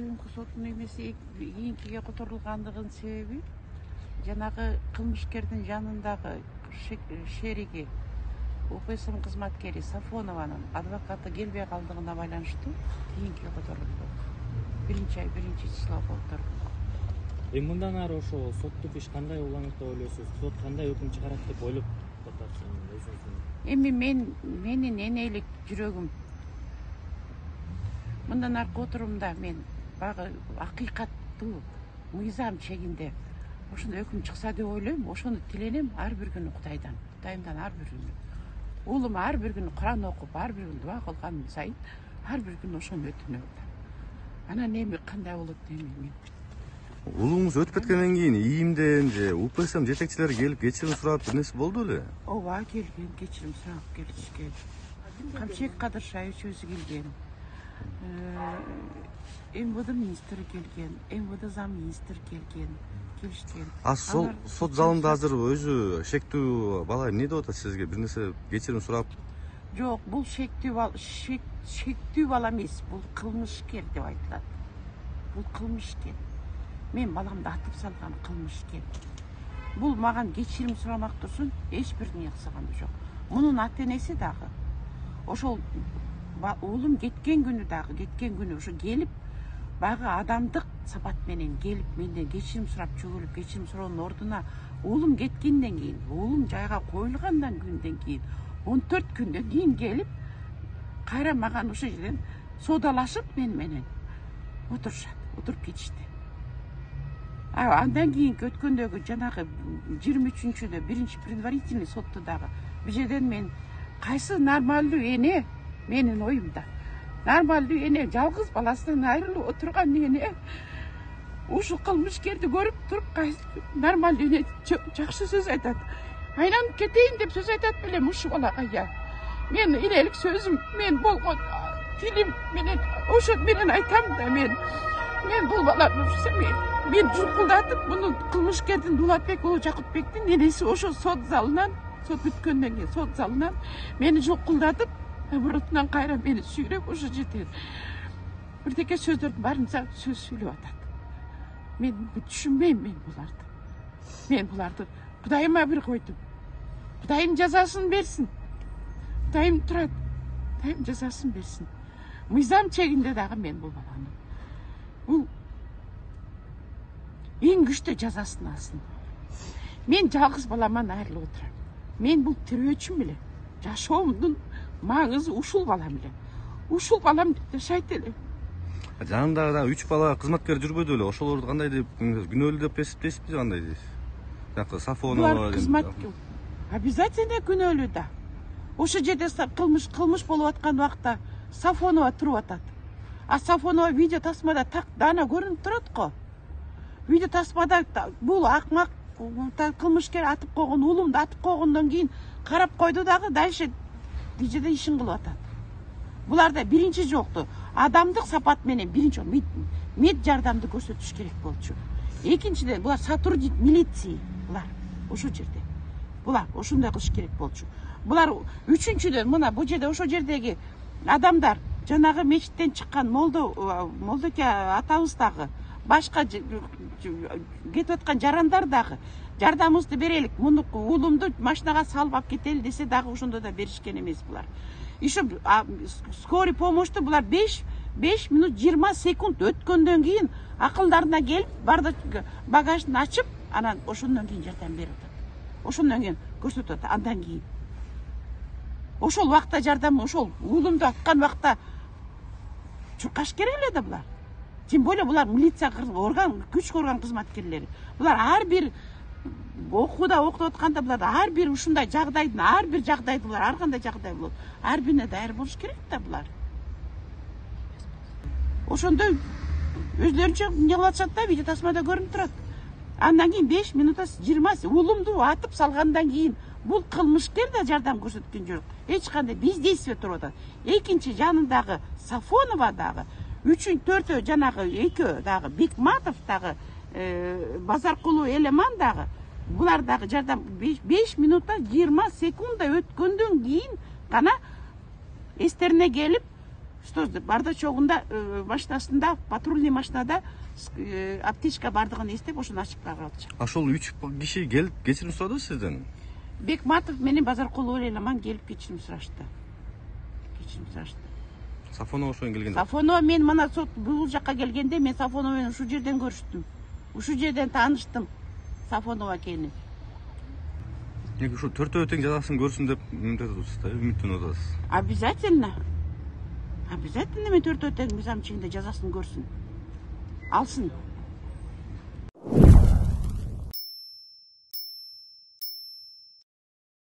Бүгүнкү соттун эмеси кийинкиге которулгандыгынын себеби жанагы кылмышкердин жанындагы шериги УКСМ кызматкери Сафонованын адвокаты келбей калдыгына байланыштуу кийинкиге которулду. Биринчи число которулду. Мындан ары ошо соттук иш кандай уланат деп ойлойсуз? Сот кандай өкүм чыгарат деп ойлоп атасыз? Эми менин энелик жүрөгүм мындан аркы отурумда мен багы акыйкаттуу мыйзам чегинде ошондой өкүм чыкса деп ойлойм. Ошону тиленем ар бир күнү Кудайымдан ар бир күнү. Уулум ар бир күнү Куран окуп, ар бир күнү дуа кылган сайын ар бир күнү ошону өтүнүп атам. Анан эми кандай болот дейм. Уулуңуз өтүп кеткенден кийин ИИМден же УПСМ жетекчилери келип кечирим сурап бир нерсе болду беле? Ооба, келген, кечирим сурап келишкен. Камчек Кадыршаевич өзү келген. МВД министри келген, МВД зам министр келишкен. Сот залында азыр өзү шектүү бала эмне деп атат сизге? Бир нерсе кечирим сурап? Жок, бул шектүү бала эмес, бул кылмышкер деп айтылат. Бул кылмышкер. Мен баламды атып салган кылмышкер. Бул маган кечирим сурамак турсун, эч бир эмне кылган жок. Мунун ата-энеси дагы ошол уулум кеткен күнү ошо келип багы адамдык сапат менен келип менден кечирим сурап чөгүлүп, кечирим суроонун ордуна уулум кеткенден кийин, уулум жайга коюлгандан күндөн кийин 14 күндөн кийин келип кайра маган ошол жерден соодалашып менен отуруп кетишти. Андан кийинки өткөндөгү жанагы 23-чүдө биринчи предварительный сотту дагы бул жерден мен кайсы нормалдуу эне, менин оюмда нормалдуу эне, жалгыз баласынан айрылып отурган эне ушул кылмышкерди көрүп туруп кайсы нормалдуу эне жакшы сөз айтат. Айланып кетейин деп сөз айтат белем ушул балага. Я мен элелик сөзүм, мен болгон тилим менен ошо менен айтам да мен бул баланы мен жукулдатып муну кылмышкердин Дулатбек уулу Жакутбектин энеси ошо сот бүткөндөн кийин сот залынан мени жукулдатып мурутунан кайра мени сүйрөп ошо жерде бирдеке сөздөрдүн баарын сөз сүйлөп атат. Мен түшүнбөйм мен буларды Кудайыма бир койдум. Кудайым жазасын берсин. Кудайым турат. Кудайым жазасын берсин. Мыйзам чегинде дагы мен бул баланы бул эң күчтүү жазасын алсын. Мен жалгыз баламан айрылып отурам. Мен бул тирөөчүм беле. Жашоомдун маңызы ушул балам эле. Ушул балам жашайт эле. Жанында 3 бала кызматкер жүрбөдү эле. Ошолорду кандай деп күнөөлүү деп эсептейсизби, кандай дейсиз? Жакы Сафонова кызматкер обязательно күнөөлүү да. Ошол жерде кылмыш болуп аткан убакта Сафонова туруп атат. А Сафонова видео тасмада так дана көрүнүп турат го. Видео тасмада бул акмак кылмышкер атып койгон, уулумду атып койгондон кийин карап койду дагы дальше дижеде ишин кылып атат. Буларда биринчи жокту адамдык сапат менен биринчи мед жардамды көрсөтүш керек болчу. Экинчиден булар сотрудник милиции, булар ошол жерде. Булар ошондой кылыш керек болчу. Булар үчүнчүдөн мына бул жерде ошол жердеги адамдар жанагы мечиттен чыккан молдоке атабыз дагы башка кетип аткан жарандар дагы жардамыбызды берелик, муну уулумду машинага салып алып кетели десе дагы ошондо да беришкен эмес булар. Еще скорый помощьту булар 5 минут 20 секунд өткөндөн кийин акылдарына келип багажын ачып, анан ошондон кийин жардам берип атат. Ошондон кийин көрсөтүп атат. Андан кийин ошол убакта жардам, ошол уулумду аткан убакта чуркаш керек эле да булар. Тем более булар милиция күч көргөн кызматкерлери. Булар ар бир окутуп атканда булар ар бир ушундай жагдайдын ар бир жагдайды булар ар кандай жагдай болот. Ар бирине даяр болуш керек да булар. Ошондой өзлөрүнчө эмне кылып атышат да, видео тасмада көрүнүп турат. Андан кийин 5 минутта 20 уулумду атып салгандан кийин бул кылмышкер да жардам көрсөткөн жок. Эч кандай бездействие туруп атат. Экинчи жанындагы Сафонова дагы, төртөө жанагы экөө дагы Бекматов дагы, Базаркулуу Элеман дагы булар дагы жардам 5 минутта 20 секундда өткөндөн кийин гана эстерине келип Что бардачогунда машинасында, патрульный машинада аптечка бардыгын эстеп ошону ачып барып Ошол 3 киши келип кечирим сурады сизден. Бекматов менен Базаркулов Эламан келип кечирим сурашты. Сафонова ошон келгенде. Сафонова мен мына сот бул жакка келгенде мен Сафонова менен ушул жерден көрүштүм. Ушул жерден тааныштым Сафонова экенин. Эки ушу төртөө тең жазасын көрсүн деп үмүт атасыз да, үмүттөнүп атасыз. Обязательно. Обязательно мен төртөө тең мыйзам чегинде жазасын көрсүн. Алсын.